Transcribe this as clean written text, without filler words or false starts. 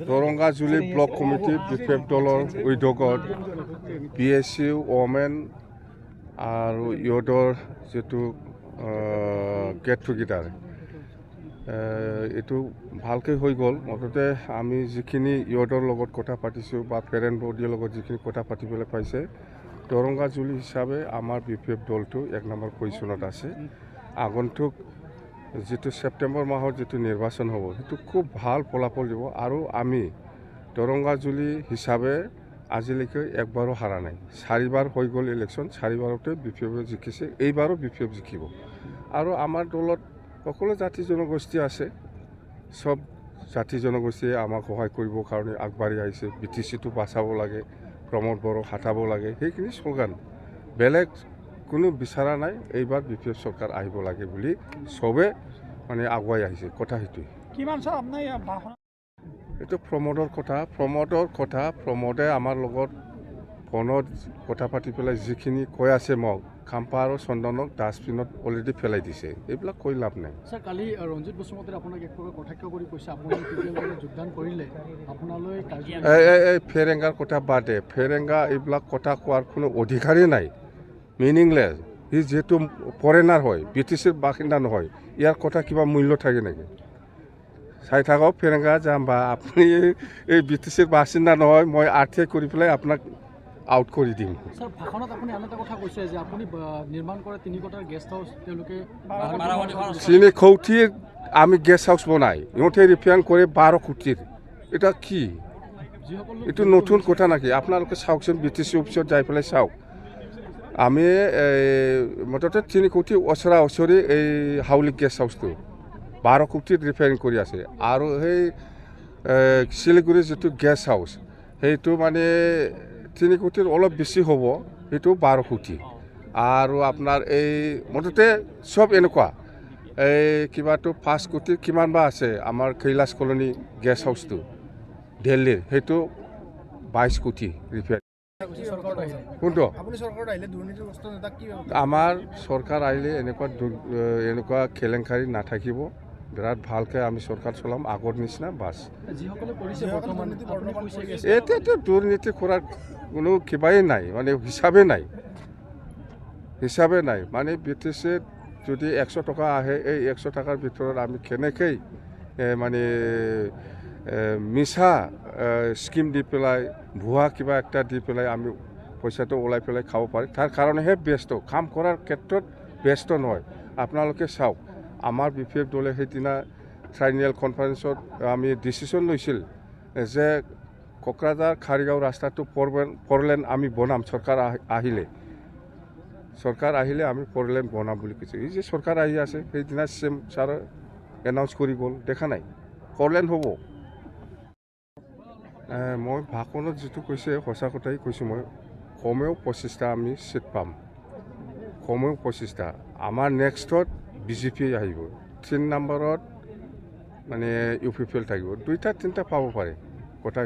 Dorangajuli block committee বিফেপ দলৰ উদ্যোগত BSC women আৰু ইয়দৰ যেটো গেট টুগেদাৰ এইটো ভালকৈ হৈ গ'ল। মুঠতে আমি যিখিনি ইয়দৰ লগত কথা পাতিছোঁ বা পেৰেণ্ট বডিৰ লগত যিখিনি কথা পাতিবলৈ পাইছে, দৰংগাজুলি হিচাপে আমাৰ বিফেপ দলটো 1 নম্বৰ পজিশ্যনত আছে। আগন্তুক যেটো সেপ্টেম্বৰ মাহৰ যেটো নিৰ্বাচন হ'ব সেইটো খুব ভাল ফলাফল দিব আৰু আমি দৰংগাজুলি হিচাপে আজিলৈকে একবাৰো হাৰা নাই। 4বাৰ হৈ গ'ল ইলেকশ্যন, 4বাৰতে বিফেপে জিকিছে, এইবাৰো বিফেপ জিকিব। আৰু আমাৰ দলত সকলো জাতি জনগোষ্ঠী আছে, সব জাতি জনগোষ্ঠীয়ে আমাক সহায় কৰিবৰ কাৰণে আগবাঢ়ি আহিছে। BTCটো বাঁচাব লাগে, প্ৰমোদ বড়োক হাতাব লাগে, সেইখিনি শ্লোগান, বেলেগ কোনো বিচাৰা নাই। এইবাৰ বিফেপ চৰকাৰ আহিব লাগে বুলি সবে মানে আগুৱাই আহিছে। কথা সেইটোৱে। কিমান স্যাৰ আপনাৰ ভাষণ? এইটো প্ৰমোদৰ কথা। প্ৰমোদে আমাৰ লগত ফোনত কথা পাতি পেলাই যিখিনি কৈ আছে মোক, খাম্পা আৰু চন্দনক ডাষ্টবিনত অলৰেডি পেলাই দিছে। এইবিলাক কৈ লাভ নাই। স্যাৰ কালি ৰঞ্জিত বসুমতাৰীয়ে আপোনাক এক প্ৰকাৰ কটাক্ষ কৰি কৈছে আপুনি তেতিয়ালৈকে যোগদান কৰিলে আপোনালৈ এই ফেৰেংগাৰ কথা বাদে, ফেৰেংগা এইবিলাক কথা কোৱাৰ কোনো অধিকাৰেই নাই, মিনিংলেছ। সি যিহেতু ফৰেনাৰ হয়, BTCৰ বাসিন্দা নহয়, ইয়াৰ কথা কিবা মূল্য থাকে নেকি? চাই থাকক ফেৰেংগা যাম বা আপুনি এই BTCৰ বাসিন্দা নহয়, মই আৰ্থিক কৰি পেলাই আপোনাক আউট কৰি দিম। স্যাৰ ভাষণত আপুনি আন এটা কথা কৈছে যে আপুনি নিৰ্মাণ কৰা 3 কোঠাৰ গেষ্ট হাউচ তেওঁলোকে 3 কোটিৰ আমি গেষ্ট হাউচ বনাই, ইহঁতে ৰিফাইন কৰে 12 কোটিৰ। এটা কি? এইটো নতুন কথা নাকি? আপোনালোকে চাওকচোন, BTC অফিচত যাই পেলাই চাওক। আমি মুঠতে 3 কোটি ওচৰা-ওচৰি এই হাউলি গেষ্ট হাউচটো 12 কোটিত ৰিফাইন কৰি আছে। আৰু সেই শিলিগুৰিৰ যিটো গেষ্ট হাউচ সেইটো মানে 3 কোটিৰ অলপ বেছি হ'ব, সেইটো 12 কোটি। আৰু আপোনাৰ এই মুঠতে সব এনেকুৱা এই কিবাটো 5 কোটি কিমান বা আছে। আমাৰ কৈলাশ কলনী গেষ্ট হাউচটো দিল্লীৰ, সেইটো 22 কোটি ৰিফাইন। কোনটো আমাৰ চৰকাৰ আহিলে এনেকুৱা কেলেংকাৰী নাথাকিব। বিৰাট ভালকৈ আমি চৰকাৰ চলাম, আগৰ নিচিনা বাছ। এতিয়াতো দুৰ্নীতি কৰাৰ কোনো কিবাই নাই, মানে হিচাপে নাই। মানে BTCত যদি 100 টকা আহে, এই 100 টকাৰ ভিতৰত আমি কেনেকৈ মানে মিছা স্কিম দি পেলাই, ভুৱা কিবা একটা দি পেলাই আমি পইচাটো ওলাই পেলাই খাব পাৰি, তাৰ কাৰণেহে ব্যস্ত, কাম কৰাৰ ক্ষেত্ৰত ব্যস্ত নহয়। আপোনালোকে চাওক, আমাৰ বিফেপ দলে সেইদিনা ট্ৰাইনিয়েল কনফাৰেন্সত আমি ডিচিশ্যন লৈছিল যে কোকৰাঝাৰ খাৰিগাঁও ৰাস্তাটো 4 লেন আমি বনাম। চৰকাৰ আহিলে আমি 4 লেন বনাম বুলি কৈছে। এই যে চৰকাৰ আহি আছে, সেইদিনা CM ছাৰে এনাউন্স কৰি গ'ল, দেখা নাই 4 লেন হ'ব। মই ভাষণত যিটো কৈছে সঁচা কথাই কৈছোঁ। মই কমেও 25টা আমি চিট পাম, কমেও 25টা। আমাৰ নেক্সটত BJP আহিব, 3 নম্বৰত মানে UPPL থাকিব, 2টা 3টা পাব পাৰে। কথা